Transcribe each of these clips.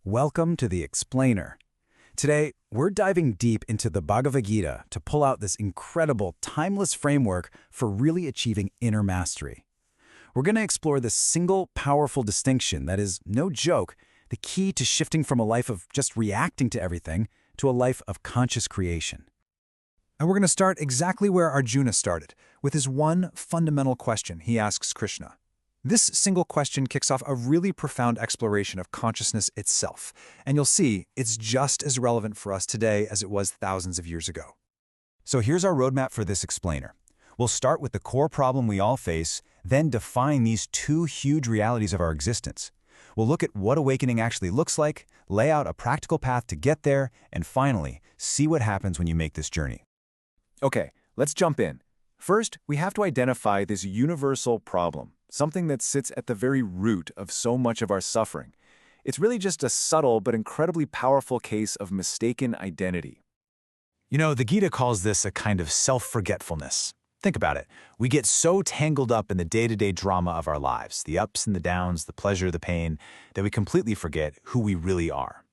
Welcome to The Explainer. Today, we're diving deep into the Bhagavad Gita to pull out this incredible, timeless framework for really achieving inner mastery. We're going to explore this single, powerful distinction that is, no joke, the key to shifting from a life of just reacting to everything to a life of conscious creation. And we're going to start exactly where Arjuna started, with his one fundamental question he asks Krishna. This single question kicks off a really profound exploration of consciousness itself, and you'll see it's just as relevant for us today as it was thousands of years ago. So here's our roadmap for this explainer. We'll start with the core problem we all face, then define these two huge realities of our existence. We'll look at what awakening actually looks like, lay out a practical path to get there, and finally, see what happens when you make this journey. Okay, let's jump in. First, we have to identify this universal problem, something that sits at the very root of so much of our suffering. It's really just a subtle but incredibly powerful case of mistaken identity. You know, the Gita calls this a kind of self-forgetfulness. Think about it. We get so tangled up in the day-to-day drama of our lives, the ups and the downs, the pleasure, the pain, that we completely forget who we really are.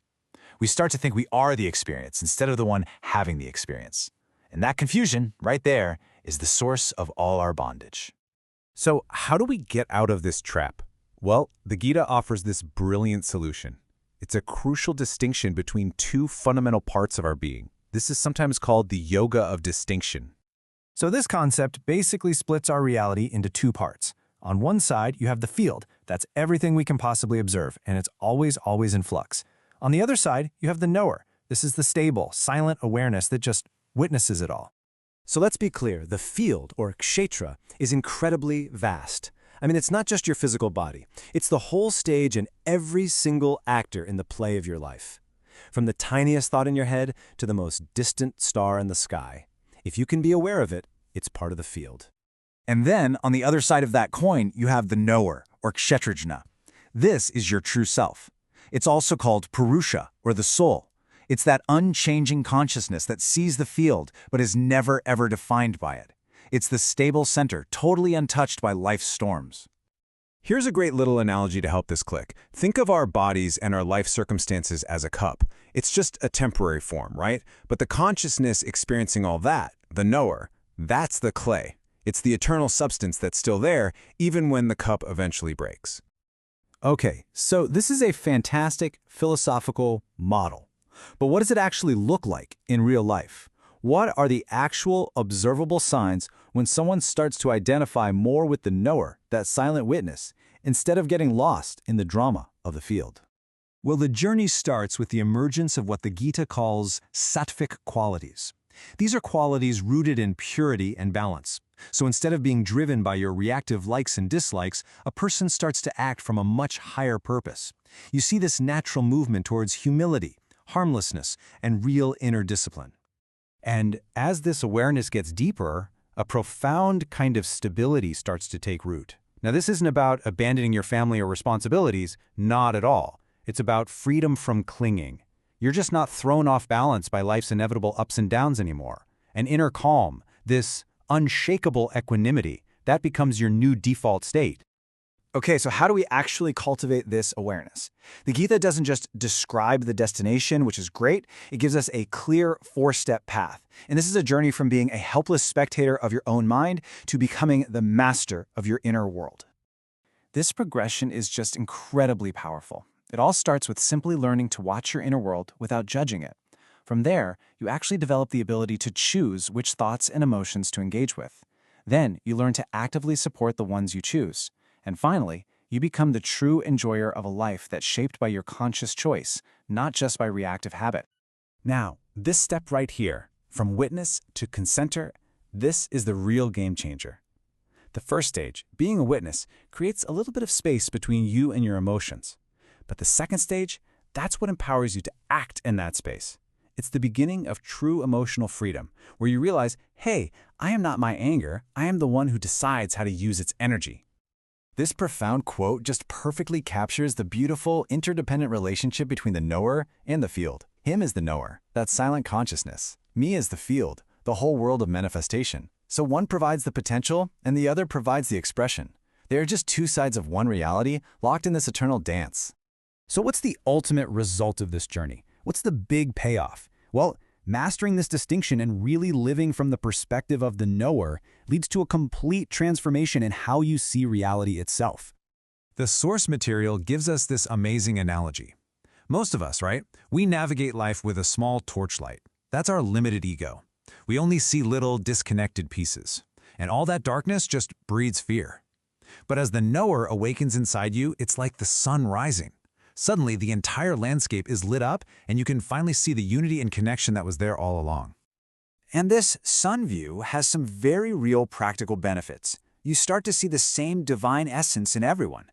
We start to think we are the experience instead of the one having the experience. And that confusion, right there, is the source of all our bondage. So how do we get out of this trap? Well, the Gita offers this brilliant solution. It's a crucial distinction between two fundamental parts of our being. This is sometimes called the yoga of distinction. So this concept basically splits our reality into two parts. On one side, you have the field. That's everything we can possibly observe, and it's always in flux. On the other side, you have the knower. This is the stable, silent awareness that just witnesses it all. So let's be clear, the field, or kshetra, is incredibly vast. I mean, it's not just your physical body. It's the whole stage and every single actor in the play of your life. From the tiniest thought in your head to the most distant star in the sky. If you can be aware of it, it's part of the field. And then, on the other side of that coin, you have the knower, or Kshetrajna. This is your true self. It's also called Purusha, or the soul. It's that unchanging consciousness that sees the field but is never ever defined by it. It's the stable center, totally untouched by life's storms. Here's a great little analogy to help this click. Think of our bodies and our life circumstances as a cup. It's just a temporary form, right? But the consciousness experiencing all that, the knower, that's the clay. It's the eternal substance that's still there, even when the cup eventually breaks. Okay, so this is a fantastic philosophical model. But what does it actually look like in real life? What are the actual observable signs when someone starts to identify more with the knower, that silent witness, instead of getting lost in the drama of the field? Well, the journey starts with the emergence of what the Gita calls sattvic qualities. These are qualities rooted in purity and balance. So instead of being driven by your reactive likes and dislikes, a person starts to act from a much higher purpose. You see this natural movement towards humility, harmlessness, and real inner discipline. And as this awareness gets deeper, a profound kind of stability starts to take root. Now, this isn't about abandoning your family or responsibilities, not at all. It's about freedom from clinging. You're just not thrown off balance by life's inevitable ups and downs anymore. An inner calm, this unshakable equanimity, that becomes your new default state. Okay, so how do we actually cultivate this awareness? The Gita doesn't just describe the destination, which is great. It gives us a clear four-step path. And this is a journey from being a helpless spectator of your own mind to becoming the master of your inner world. This progression is just incredibly powerful. It all starts with simply learning to watch your inner world without judging it. From there, you actually develop the ability to choose which thoughts and emotions to engage with. Then, you learn to actively support the ones you choose. And finally, you become the true enjoyer of a life that's shaped by your conscious choice, not just by reactive habit. Now, this step right here, from witness to consenter, this is the real game changer. The first stage, being a witness, creates a little bit of space between you and your emotions. But the second stage, that's what empowers you to act in that space. It's the beginning of true emotional freedom, where you realize, hey, I am not my anger, I am the one who decides how to use its energy. This profound quote just perfectly captures the beautiful, interdependent relationship between the knower and the field. Him is the knower, that silent consciousness. Me is the field, the whole world of manifestation. So one provides the potential, and the other provides the expression. They are just two sides of one reality, locked in this eternal dance. So what's the ultimate result of this journey? What's the big payoff? Well, mastering this distinction and really living from the perspective of the knower leads to a complete transformation in how you see reality itself. The source material gives us this amazing analogy. Most of us, right? We navigate life with a small torchlight. That's our limited ego. We only see little disconnected pieces. And all that darkness just breeds fear. But as the knower awakens inside you, it's like the sun rising. Suddenly, the entire landscape is lit up, and you can finally see the unity and connection that was there all along. And this sun view has some very real practical benefits. You start to see the same divine essence in everyone.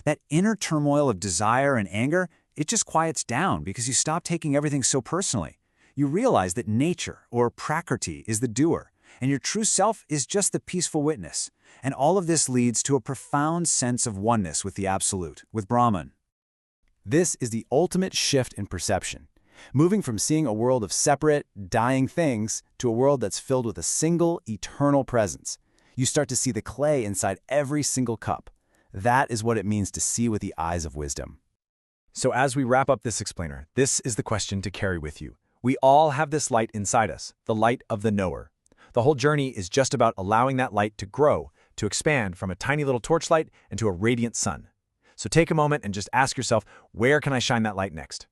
That inner turmoil of desire and anger, it just quiets down because you stop taking everything so personally. You realize that nature, or prakriti, is the doer, and your true self is just the peaceful witness. And all of this leads to a profound sense of oneness with the Absolute, with Brahman. This is the ultimate shift in perception, moving from seeing a world of separate, dying things to a world that's filled with a single, eternal presence. You start to see the clay inside every single cup. That is what it means to see with the eyes of wisdom. So as we wrap up this explainer, this is the question to carry with you. We all have this light inside us, the light of the knower. The whole journey is just about allowing that light to grow, to expand from a tiny little torchlight into a radiant sun. So take a moment and just ask yourself, where can I shine that light next?